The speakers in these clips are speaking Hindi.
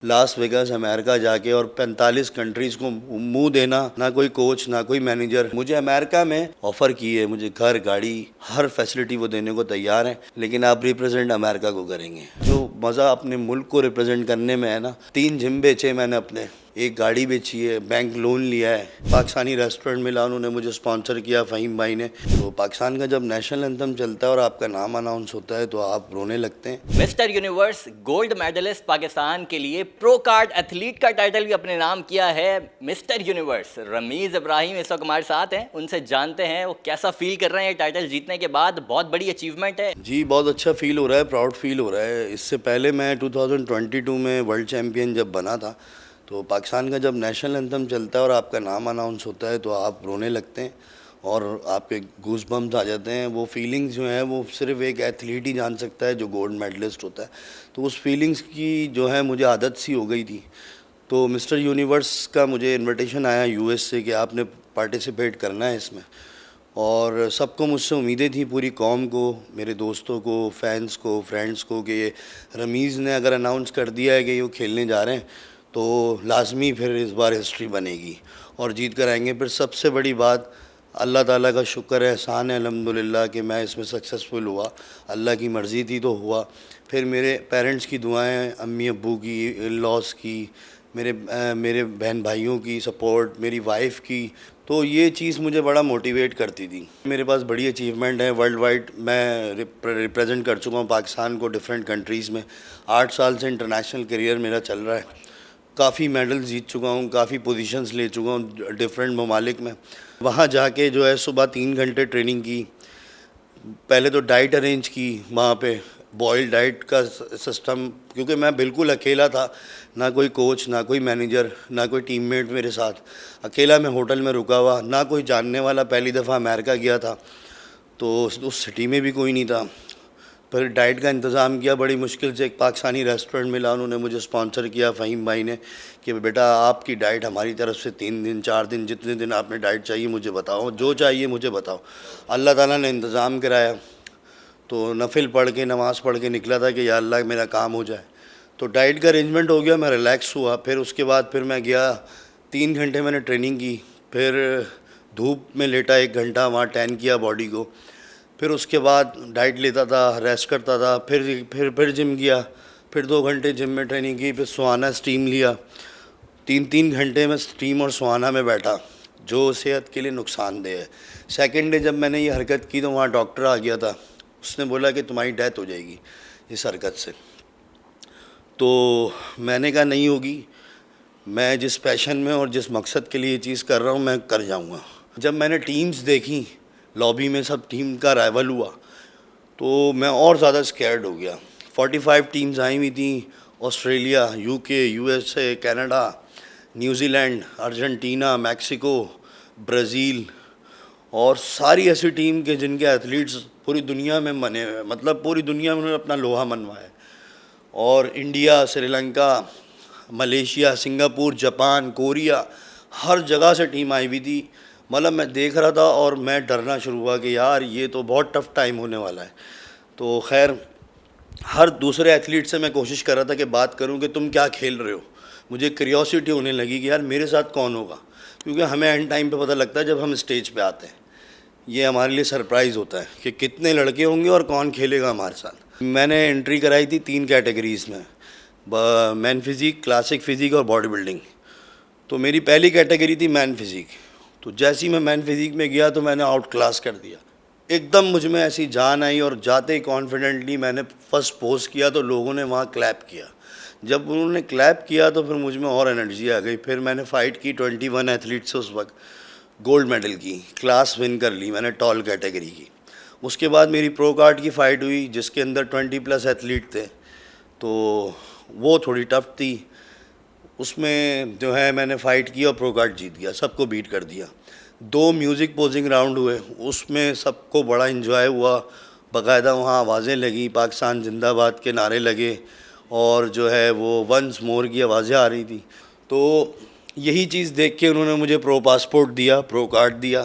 लास वेगास अमेरिका जाके और 45 कंट्रीज़ को मुंह देना, ना कोई कोच ना कोई मैनेजर। मुझे अमेरिका में ऑफ़र की है, मुझे घर गाड़ी हर फैसिलिटी वो देने को तैयार हैं, लेकिन आप रिप्रेजेंट अमेरिका को करेंगे। जो मज़ा अपने मुल्क को रिप्रेजेंट करने में है ना, 3 जिम बेचे मैंने अपने, एक गाड़ी बेची है, बैंक लोन लिया है, पाकिस्तानी रेस्टोरेंट मिला, उन्होंने मुझे स्पॉन्सर किया फ़हीम भाई ने। तो पाकिस्तान का जब नेशनल एंथम चलता है और आपका नाम अनाउंस होता है तो आप रोने लगते हैं। Mister Universe gold medalist Pakistan के लिए प्रो कार्ड एथलीट का टाइटल भी अपने नाम किया है। मिस्टर यूनिवर्स रमीज़ इब्राहिम इस वक्त हमारे साथ हैं, उनसे जानते हैं वो कैसा फील कर रहे हैं टाइटल जीतने के बाद। बहुत बड़ी अचीवमेंट है जी, बहुत अच्छा फील हो रहा है, प्राउड फील हो रहा है। इससे पहले मैं 2022 में वर्ल्ड चैम्पियन जब बना था, तो पाकिस्तान का जब नेशनल एंथम चलता है और आपका नाम अनाउंस होता है तो आप रोने लगते हैं और आपके गूस बम्स आ जाते हैं। वो फीलिंग्स जो हैं वो सिर्फ एक एथलीट ही जान सकता है जो गोल्ड मेडलिस्ट होता है। तो उस फीलिंग्स की जो है मुझे आदत सी हो गई थी। तो मिस्टर यूनिवर्स का मुझे इनविटेशन आया यूएस से कि आपने पार्टिसिपेट करना है इसमें, और सबको मुझसे उम्मीदें थी, पूरी कौम को, मेरे दोस्तों को, फैंस को, फ्रेंड्स को, कि ये रमीज़ ने अगर अनाउंस कर दिया है कि ये खेलने जा रहे हैं तो लाजमी फिर इस बार हिस्ट्री बनेगी और जीत कर आएंगे। फिर सबसे बड़ी बात, अल्लाह ताला का शुक्र है, एहसान है अल्हम्दुलिल्लाह कि मैं इसमें सक्सेसफुल हुआ। अल्लाह की मर्ज़ी थी तो हुआ। फिर मेरे पेरेंट्स की दुआएं, अम्मी अब्बू की, इन-लॉज़ की, मेरे बहन भाइयों की सपोर्ट, मेरी वाइफ की, तो ये चीज़ मुझे बड़ा मोटिवेट करती थी। मेरे पास बड़ी अचीवमेंट है वर्ल्ड वाइड। मैं रिप्रेजेंट कर चुका हूँ पाकिस्तान को डिफरेंट कंट्रीज़ में। 8 साल से इंटरनेशनल करियर मेरा चल रहा है। काफ़ी मेडल जीत चुका हूँ, काफ़ी पोजीशंस ले चुका हूँ डिफरेंट ममालिक में। वहाँ जाके जो है सुबह 3 घंटे ट्रेनिंग की। पहले तो डाइट अरेंज की वहाँ पे, बॉइल्ड डाइट का सिस्टम, क्योंकि मैं बिल्कुल अकेला था, ना कोई कोच ना कोई मैनेजर ना कोई टीममेट मेरे साथ। अकेला मैं होटल में रुका हुआ, ना कोई जानने वाला, पहली दफ़ा अमेरिका गया था तो उस सिटी में भी कोई नहीं था। फिर डाइट का इंतज़ाम किया, बड़ी मुश्किल से एक पाकिस्तानी रेस्टोरेंट मिला, उन्होंने मुझे स्पॉन्सर किया फ़हीम भाई ने कि बेटा आपकी डाइट हमारी तरफ से 3 दिन 4 दिन, जितने दिन आपने डाइट चाहिए मुझे बताओ, जो चाहिए मुझे बताओ। अल्लाह ताला ने इंतज़ाम कराया। तो नफिल पढ़ के, नमाज़ पढ़ के निकला था कि या अल्लाह मेरा काम हो जाए। तो डाइट का अरेंजमेंट हो गया, मैं रिलैक्स हुआ। फिर उसके बाद फिर मैं गया, 3 घंटे मैंने ट्रेनिंग की। फिर धूप में लेटा 1 घंटा, वहाँ टैन किया बॉडी को। फिर उसके बाद डाइट लेता था, रेस्ट करता था, फिर जिम गया। फिर 2 घंटे जिम में ट्रेनिंग की। फिर सुहाना स्टीम लिया, 3 घंटे में स्टीम और सुहाना में बैठा, जो सेहत के लिए नुकसानदेह है। सेकेंड डे जब मैंने ये हरकत की तो वहाँ डॉक्टर आ गया था, उसने बोला कि तुम्हारी डेथ हो जाएगी इस हरकत से। तो मैंने कहा नहीं होगी, मैं जिस पैशन में और जिस मकसद के लिए ये चीज़ कर रहा हूँ मैं कर जाऊँगा। जब मैंने टीम्स देखी, लॉबी में सब टीम का राइवल हुआ, तो मैं और ज़्यादा स्कैर्ड हो गया। 45 टीम्स आई हुई थी, Australia, UK, USA, Canada, New Zealand, Argentina, Mexico, Brazil, और सारी ऐसी टीम के जिनके एथलीट्स पूरी दुनिया में मने हुए, मतलब पूरी दुनिया में उन्होंने अपना लोहा मनवाया है। और India, Sri Lanka, Malaysia, Singapore, Japan, Korea, हर जगह से टीम आई हुई थी। मतलब मैं देख रहा था और मैं डरना शुरू हुआ कि यार ये तो बहुत टफ़ टाइम होने वाला है। तो खैर, हर दूसरे एथलीट से मैं कोशिश कर रहा था कि बात करूं कि तुम क्या खेल रहे हो। मुझे क्यूरियोसिटी होने लगी कि यार मेरे साथ कौन होगा, क्योंकि हमें एंड टाइम पे पता लगता है जब हम स्टेज पे आते हैं। ये हमारे लिए सरप्राइज़ होता है कि कितने लड़के होंगे और कौन खेलेगा हमारे साथ। मैंने एंट्री कराई थी 3 कैटेगरीज़ में, मैन फिज़िक, क्लासिक फ़िज़िक और बॉडी बिल्डिंग। तो मेरी पहली कैटेगरी थी मैन फिज़िक। तो जैसे ही मैं मैन फिज़िक में गया तो मैंने आउट क्लास कर दिया। एकदम मुझ में ऐसी जान आई और जाते ही कॉन्फिडेंटली मैंने फर्स्ट पोज किया तो लोगों ने वहाँ क्लैप किया। जब उन्होंने क्लैप किया तो फिर मुझ में और एनर्जी आ गई। फिर मैंने फ़ाइट की 21 एथलीट से, उस वक्त गोल्ड मेडल की, क्लास विन कर ली मैंने टॉल कैटेगरी की। उसके बाद मेरी प्रो कार्ड की फ़ाइट हुई जिसके अंदर 20+ एथलीट थे, तो वो थोड़ी टफ़ थी। उसमें जो है मैंने फ़ाइट की और प्रो कार्ड जीत गया, सबको बीट कर दिया। 2 म्यूज़िक पोजिंग राउंड हुए, उसमें सबको बड़ा इन्जॉय हुआ। बाकायदा वहाँ आवाज़ें लगी, पाकिस्तान जिंदाबाद के नारे लगे और जो है वो वंस मोर की आवाज़ें आ रही थी। तो यही चीज़ देख के उन्होंने मुझे प्रो पासपोर्ट दिया, प्रो कार्ड दिया।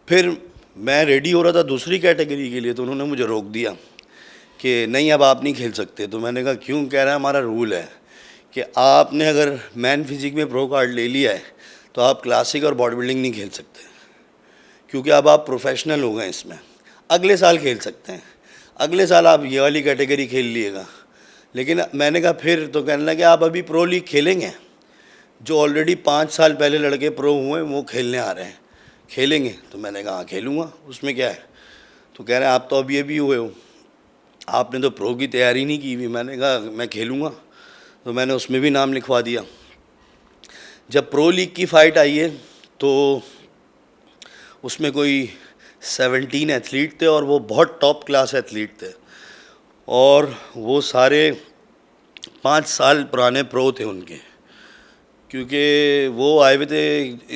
फिर मैं रेडी हो रहा था दूसरी कैटेगरी के लिए, तो उन्होंने मुझे रोक दिया कि नहीं अब आप नहीं खेल सकते। तो मैंने कहा क्यों? कह रहा है हमारा रूल है कि आपने अगर मैन फिजिक में प्रो कार्ड ले लिया है तो आप क्लासिक और बॉडी बिल्डिंग नहीं खेल सकते, क्योंकि अब आप प्रोफेशनल हो गए इसमें। अगले साल खेल सकते हैं, अगले साल आप ये वाली कैटेगरी खेल लिएगा। लेकिन मैंने कहा फिर तो कहने लगे आप अभी प्रो लीग खेलेंगे? जो ऑलरेडी 5 साल पहले लड़के प्रो हुए वो खेलने आ रहे हैं, खेलेंगे? तो मैंने कहा हाँ खेलूँगा, उसमें क्या है। तो कह रहे हैं आप तो अभी हुए हो, आपने तो प्रो की तैयारी नहीं की हुई। मैंने कहा मैं खेलूँगा, तो मैंने उसमें भी नाम लिखवा दिया। जब प्रो लीग की फ़ाइट आई है तो उसमें कोई 17 एथलीट थे और वो बहुत टॉप क्लास एथलीट थे, और वो सारे 5 साल पुराने प्रो थे उनके, क्योंकि वो आए हुए थे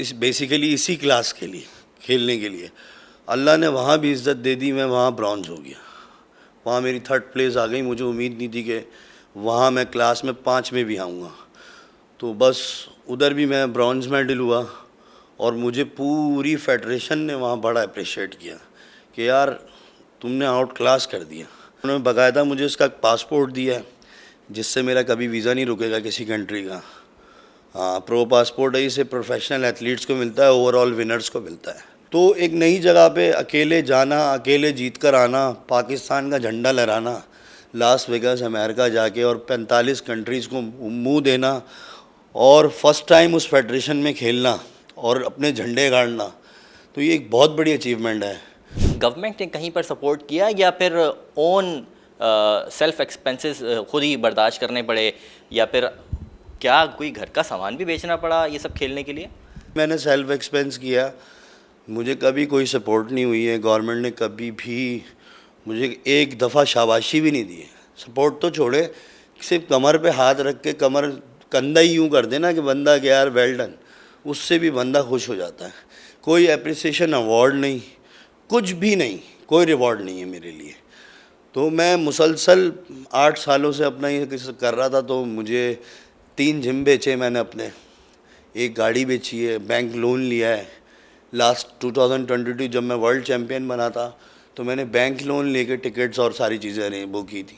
इस बेसिकली इसी क्लास के लिए खेलने के लिए। अल्लाह ने वहाँ भी इज़्ज़त दे दी, मैं वहाँ ब्रॉन्ज़ हो गया। वहाँ मेरी 3rd प्लेस आ गई। मुझे उम्मीद नहीं थी कि वहाँ मैं क्लास में 5 में भी आऊँगा। तो बस उधर भी मैं ब्रॉन्ज़ मेडल हुआ, और मुझे पूरी फेडरेशन ने वहाँ बड़ा अप्रिशिएट किया कि यार तुमने आउट क्लास कर दिया। उन्होंने बाकायदा मुझे उसका पासपोर्ट दिया है, जिससे मेरा कभी वीज़ा नहीं रुकेगा किसी कंट्री का। हाँ, प्रो पासपोर्ट है, इसे प्रोफेशनल एथलीट्स को मिलता है, ओवरऑल विनर्स को मिलता है। तो एक नई जगह पे अकेले जाना, अकेले जीत कर आना, पाकिस्तान का झंडा लहराना, लास वेगास अमेरिका जाके और 45 कंट्रीज़ को मुंह देना, और फर्स्ट टाइम उस फेडरेशन में खेलना और अपने झंडे गाड़ना, तो ये एक बहुत बड़ी अचीवमेंट है। गवर्नमेंट ने कहीं पर सपोर्ट किया या फिर ओन सेल्फ एक्सपेंसेस खुद ही बर्दाश्त करने पड़े, या फिर क्या कोई घर का सामान भी बेचना पड़ा ये सब खेलने के लिए? मैंने सेल्फ एक्सपेंस किया, मुझे कभी कोई सपोर्ट नहीं हुई है। गवर्नमेंट ने कभी भी मुझे एक दफ़ा शाबाशी भी नहीं दी है। सपोर्ट तो छोड़े, सिर्फ कमर पे हाथ रख के कंधा ही यूँ कर देना कि बंदा कि यार वेल डन, उससे भी बंदा खुश हो जाता है। कोई एप्रिसिएशन अवार्ड नहीं, कुछ भी नहीं, कोई रिवॉर्ड नहीं है मेरे लिए। तो मैं मुसलसल 8 सालों से अपना ये कर रहा था। तो मुझे 3 जिम बेचे मैंने अपने, एक गाड़ी बेची है, बैंक लोन लिया है। लास्ट 2022 जब मैं वर्ल्ड चैम्पियन बना था तो मैंने बैंक लोन लेके टिकट्स और सारी चीज़ें बुक की थी।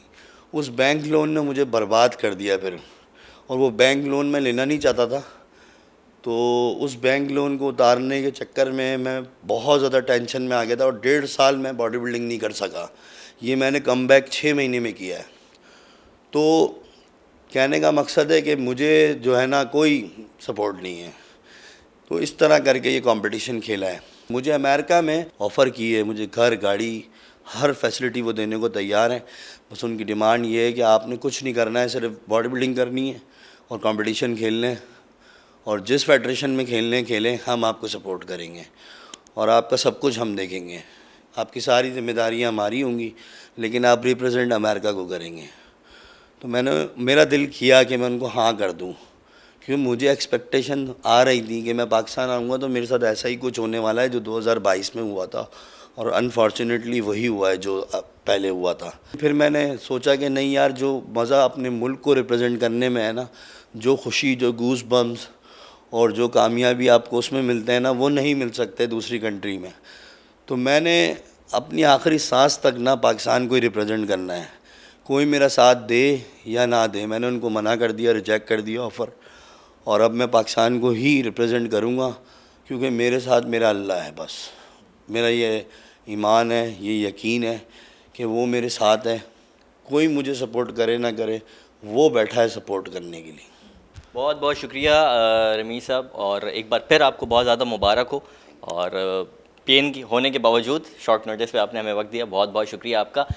उस बैंक लोन ने मुझे बर्बाद कर दिया फिर, और वो बैंक लोन मैं लेना नहीं चाहता था। तो उस बैंक लोन को उतारने के चक्कर में मैं बहुत ज़्यादा टेंशन में आ गया था, और 1.5 साल मैं बॉडी बिल्डिंग नहीं कर सका। ये मैंने कमबैक 6 महीने में किया है। तो कहने का मकसद है कि मुझे जो है ना कोई सपोर्ट नहीं है। तो इस तरह करके ये कंपटीशन खेला है। मुझे अमेरिका में ऑफ़र की है, मुझे घर, गाड़ी, हर फैसिलिटी वो देने को तैयार हैं। बस उनकी डिमांड ये है कि आपने कुछ नहीं करना है, सिर्फ बॉडी बिल्डिंग करनी है और कंपटीशन खेलने हैं, और जिस फेडरेशन में खेलें, हम आपको सपोर्ट करेंगे और आपका सब कुछ हम देखेंगे। आपकी सारी जिम्मेदारियाँ हमारी होंगी, लेकिन आप रिप्रेजेंट अमेरिका को करेंगे। तो मेरा दिल किया कि मैं उनको हाँ कर दूँ, क्योंकि मुझे एक्सपेक्टेशन आ रही थी कि मैं पाकिस्तान आऊँगा तो मेरे साथ ऐसा ही कुछ होने वाला है जो 2022 में हुआ था, और अनफॉर्चुनेटली वही हुआ है जो पहले हुआ था। फिर मैंने सोचा कि नहीं यार, जो मज़ा अपने मुल्क को रिप्रेजेंट करने में है ना, जो खुशी, जो गूस बम्स और जो कामयाबी आपको उसमें मिलते हैं ना, वो नहीं मिल सकते दूसरी कंट्री में। तो मैंने अपनी आखिरी सांस तक ना पाकिस्तान को ही रिप्रेजेंट करना है। कोई मेरा साथ दे या ना दे, मैंने उनको मना कर दिया, रिजेक्ट कर दिया ऑफ़र, और अब मैं पाकिस्तान को ही रिप्रेजेंट करूँगा, क्योंकि मेरे साथ मेरा अल्लाह है। बस मेरा ये ईमान है, ये यकीन है कि वो मेरे साथ है। कोई मुझे सपोर्ट करे ना करे, वो बैठा है सपोर्ट करने के लिए। बहुत बहुत शुक्रिया रमीज़ साहब, और एक बार फिर आपको बहुत ज़्यादा मुबारक हो, और पेन की होने के बावजूद शॉर्ट नोटिस पे आपने हमें वक्त दिया, बहुत बहुत शुक्रिया आपका।